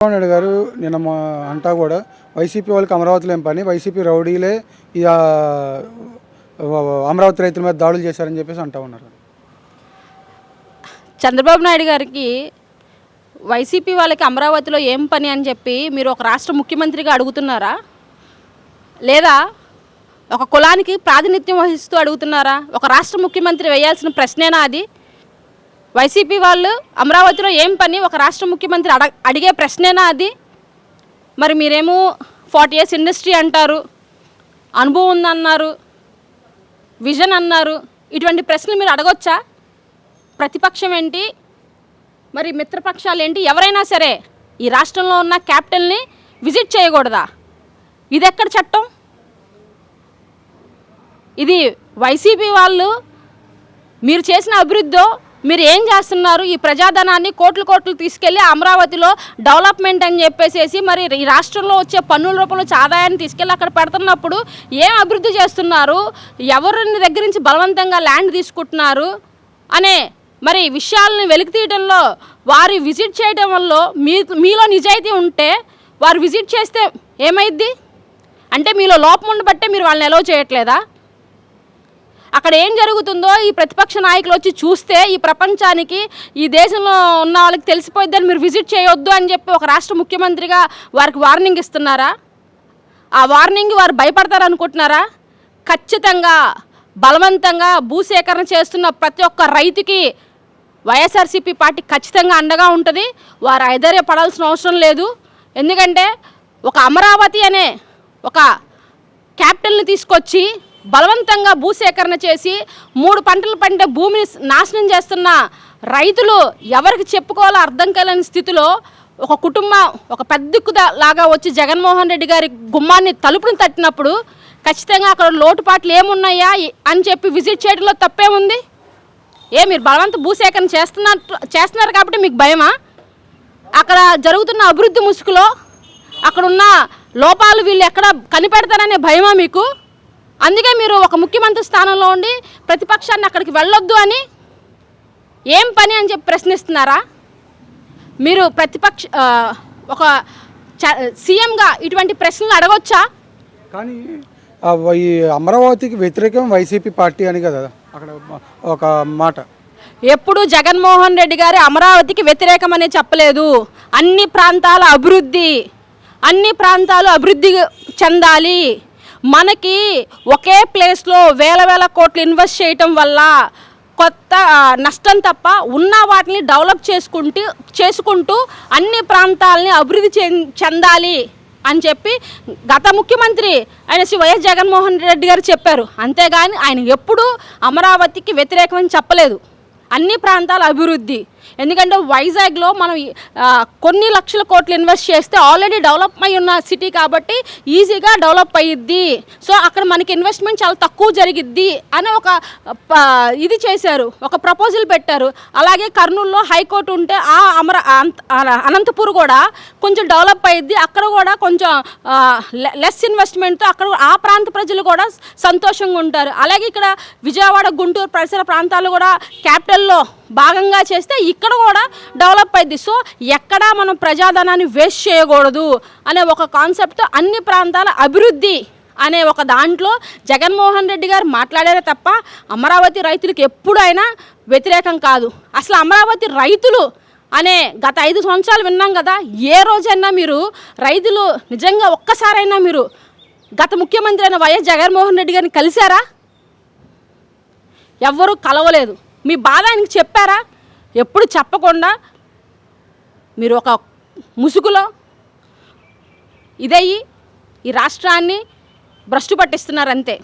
చంద్రబాబు నాయుడు గారు నిన్న అంటా కూడా వైసీపీ వాళ్ళకి అమరావతిలో ఏం పని, వైసీపీ రౌడీలే ఈ అమరావతి రైతుల మీద దాడులు చేశారని చెప్పేసి అంటా ఉన్నారు. చంద్రబాబు నాయుడు గారికి వైసీపీ వాళ్ళకి అమరావతిలో ఏం పని అని చెప్పి మీరు ఒక రాష్ట్ర ముఖ్యమంత్రిగా అడుగుతున్నారా, లేదా ఒక కులానికి ప్రాతినిధ్యం వహిస్తూ అడుగుతున్నారా? ఒక రాష్ట్ర ముఖ్యమంత్రి వేయాల్సిన ప్రశ్నేనా అది? వైసీపీ వాళ్ళు అమరావతిలో ఏం పని ఒక రాష్ట్ర ముఖ్యమంత్రి అడిగే ప్రశ్నేనా అది? మరి మీరేమో 40 years ఇండస్ట్రీ అంటారు, అనుభవం ఉందన్నారు, విజన్ అన్నారు. ఇటువంటి ప్రశ్నలు మీరు అడగొచ్చా? ప్రతిపక్షం ఏంటి, మరి మిత్రపక్షాలు ఏంటి, ఎవరైనా సరే ఈ రాష్ట్రంలో ఉన్న క్యాపిటల్ని విజిట్ చేయకూడదా? ఇది ఎక్కడ చట్టం? ఇది వైసీపీ వాళ్ళు మీరు చేసిన అభివృద్ధో, మీరు ఏం చేస్తున్నారు? ఈ ప్రజాధనాన్ని కోట్లు తీసుకెళ్ళి అమరావతిలో డెవలప్మెంట్ అని చెప్పేసేసి మరి ఈ రాష్ట్రంలో వచ్చే పన్నుల రూపంలో ఆదాయాన్ని తీసుకెళ్ళి అక్కడ పెడుతున్నప్పుడు ఏం అభివృద్ధి చేస్తున్నారు, ఎవరిని దగ్గర నుంచి బలవంతంగా ల్యాండ్ తీసుకుంటున్నారు అనే మరి విషయాలను వెలికి తీయడంలో, వారి విజిట్ చేయడం వల్ల మీలో నిజాయితీ ఉంటే వారు విజిట్ చేస్తే ఏమైద్ది? అంటే మీలో లోపం ఉండబట్టే మీరు వాళ్ళని అలౌ చేయట్లేదా? అక్కడ ఏం జరుగుతుందో ఈ ప్రతిపక్ష నాయకులు వచ్చి చూస్తే ఈ ప్రపంచానికి, ఈ దేశంలో ఉన్న వాళ్ళకి తెలిసిపోయిద్దని మీరు విజిట్ చేయొద్దు అని చెప్పి ఒక రాష్ట్ర ముఖ్యమంత్రిగా వారికి వార్నింగ్ ఇస్తున్నారా? ఆ వార్నింగ్ వారు భయపడతారనుకుంటున్నారా? ఖచ్చితంగా బలవంతంగా భూసేకరణ చేస్తున్న ప్రతి ఒక్క రైతుకి వైఎస్ఆర్సీపీ పార్టీ ఖచ్చితంగా అండగా ఉంటుంది. వారు ఐధైర్యపడాల్సిన అవసరం లేదు. ఎందుకంటే ఒక అమరావతి అనే ఒక క్యాపిటల్ని తీసుకొచ్చి బలవంతంగా భూసేకరణ చేసి 3 పంటలు పండే భూమిని నాశనం చేస్తున్న రైతులు ఎవరికి చెప్పుకోవాలో అర్థం కాలేని స్థితిలో ఒక కుటుంబం ఒక పెద్ద లాగా వచ్చి జగన్మోహన్ రెడ్డి గారి గుమ్మాన్ని తలుపుని తట్టినప్పుడు ఖచ్చితంగా అక్కడ లోటుపాట్లు ఏమున్నాయా అని చెప్పి విజిట్ చేయడంలో తప్పే ఉంది. మీరు బలవంత భూసేకరణ చేస్తున్నారు కాబట్టి మీకు భయమా? అక్కడ జరుగుతున్న అభివృద్ధి ముసుగులో అక్కడున్న లోపాలు వీళ్ళు ఎక్కడ కనిపెడతారనే భయమా మీకు? అందుకే మీరు ఒక ముఖ్యమంత్రి స్థానంలో ఉండి ప్రతిపక్షాన్ని అక్కడికి వెళ్ళొద్దు అని ఏం పని అని చెప్పి ప్రశ్నిస్తున్నారా? మీరు ఒక సీఎంగా ఇటువంటి ప్రశ్నలు అడగొచ్చా? కానీ ఈ అమరావతికి వ్యతిరేకం వైసీపీ పార్టీ అని కదా అక్కడ ఒక మాట. ఎప్పుడు జగన్మోహన్ రెడ్డి గారి అమరావతికి వ్యతిరేకం అనే చెప్పలేదు. అన్ని ప్రాంతాలు అభివృద్ధి చెందాలి. మనకి ఒకే ప్లేస్లో వేల కోట్లు ఇన్వెస్ట్ చేయటం వల్ల కొత్త నష్టం తప్ప ఉన్న వాటిని డెవలప్ చేసుకుంటూ అన్ని ప్రాంతాలని అభివృద్ధి చెందాలి అని చెప్పి గత ముఖ్యమంత్రి ఆయన శ్రీ వైఎస్ జగన్మోహన్ రెడ్డి గారు చెప్పారు. అంతేగాని ఆయన ఎప్పుడూ అమరావతికి వ్యతిరేకమని చెప్పలేదు. అన్ని ప్రాంతాల అభివృద్ధి. ఎందుకంటే వైజాగ్లో మనం కొన్ని లక్షల కోట్లు ఇన్వెస్ట్ చేస్తే ఆల్రెడీ డెవలప్ అయి ఉన్న సిటీ కాబట్టి ఈజీగా డెవలప్ అయ్యిద్ది. సో అక్కడ మనకి ఇన్వెస్ట్మెంట్ చాలా తక్కువ జరిగిద్ది అని ఒక ఇది చేశారు, ఒక ప్రపోజల్ పెట్టారు. అలాగే కర్నూలులో హైకోర్టు ఉంటే అనంతపూర్ కూడా కొంచెం డెవలప్ అయ్యిద్ది, అక్కడ కూడా కొంచెం లెస్ ఇన్వెస్ట్మెంట్తో అక్కడ ఆ ప్రాంత ప్రజలు కూడా సంతోషంగా ఉంటారు. అలాగే ఇక్కడ విజయవాడ, గుంటూరు పరిసర ప్రాంతాలు కూడా క్యాపిటల్లో భాగంగా చేస్తే ఇక్కడ కూడా డెవలప్ అయింది. సో ఎక్కడా మనం ప్రజాధనాన్ని వేస్ట్ చేయకూడదు అనే ఒక కాన్సెప్ట్తో అన్ని ప్రాంతాల అభివృద్ధి అనే ఒక దాంట్లో జగన్మోహన్ రెడ్డి గారు మాట్లాడారే తప్ప అమరావతి రైతులకు ఎప్పుడైనా వ్యతిరేకం కాదు. అసలు అమరావతి రైతులు అనే గత 5 సంవత్సరాలు విన్నాం కదా. ఏ రోజైనా మీరు రైతులు నిజంగా ఒక్కసారైనా మీరు గత ముఖ్యమంత్రి అయిన వైఎస్ జగన్మోహన్ రెడ్డి గారిని కలిశారా? ఎవ్వరూ కలవలేదు. మీ బాధ ఆయనకి చెప్పారా? ఎప్పుడు చెప్పకుండా మీరు ఒక ముసుగులో ఇదయ్యి ఈ రాష్ట్రాన్ని భ్రష్టు పట్టిస్తున్నారు అంతే.